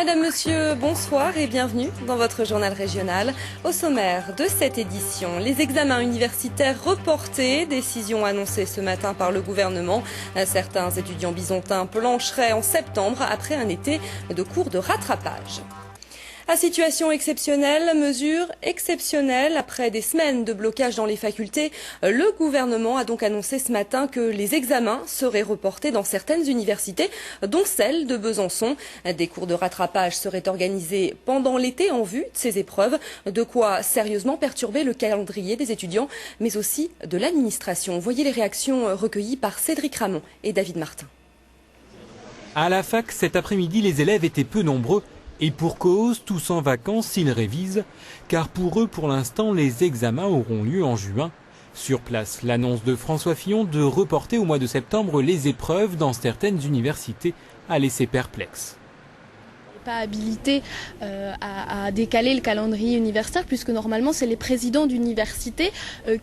Madame, Monsieur, bonsoir et bienvenue dans votre journal régional. Au sommaire de cette édition, les examens universitaires reportés, décision annoncée ce matin par le gouvernement. Certains étudiants bisontins plancheraient en septembre après un été de cours de rattrapage. À situation exceptionnelle, mesure exceptionnelle. Après des semaines de blocage dans les facultés, le gouvernement a donc annoncé ce matin que les examens seraient reportés dans certaines universités, dont celle de Besançon. Des cours de rattrapage seraient organisés pendant l'été en vue de ces épreuves, de quoi sérieusement perturber le calendrier des étudiants, mais aussi de l'administration. Voyez les réactions recueillies par Cédric Ramon et David Martin. À la fac, cet après-midi, les élèves étaient peu nombreux. Et pour cause, tous en vacances s'ils révisent, car pour eux, pour l'instant, les examens auront lieu en juin. Sur place, l'annonce de François Fillon de reporter au mois de septembre les épreuves dans certaines universités a laissé perplexe. Pas habilité à décaler le calendrier universitaire, puisque normalement c'est les présidents d'université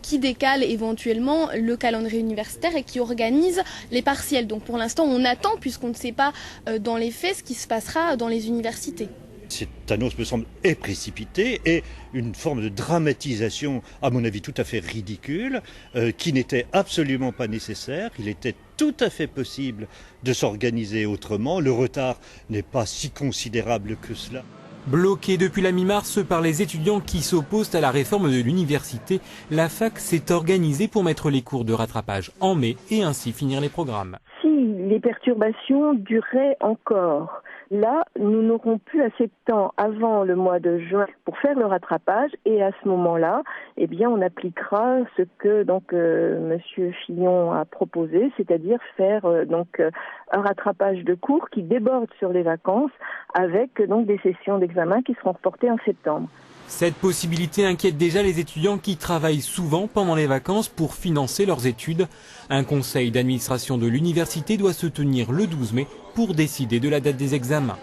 qui décalent éventuellement le calendrier universitaire et qui organisent les partiels. Donc pour l'instant on attend, puisqu'on ne sait pas dans les faits ce qui se passera dans les universités. Cette annonce me semble est précipitée et une forme de dramatisation, à mon avis, tout à fait ridicule, qui n'était absolument pas nécessaire. Il était tout à fait possible de s'organiser autrement. Le retard n'est pas si considérable que cela. Bloquée depuis la mi-mars par les étudiants qui s'opposent à la réforme de l'université, la fac s'est organisée pour mettre les cours de rattrapage en mai et ainsi finir les programmes. Si les perturbations duraient encore, là, nous n'aurons plus assez de temps avant le mois de juin pour faire le rattrapage et à ce moment-là, eh bien, on appliquera ce que Monsieur Fillon a proposé, c'est-à-dire faire un rattrapage de cours qui déborde sur les vacances avec des sessions d'examen qui seront reportées en septembre. Cette possibilité inquiète déjà les étudiants qui travaillent souvent pendant les vacances pour financer leurs études. Un conseil d'administration de l'université doit se tenir le 12 mai pour décider de la date des examens.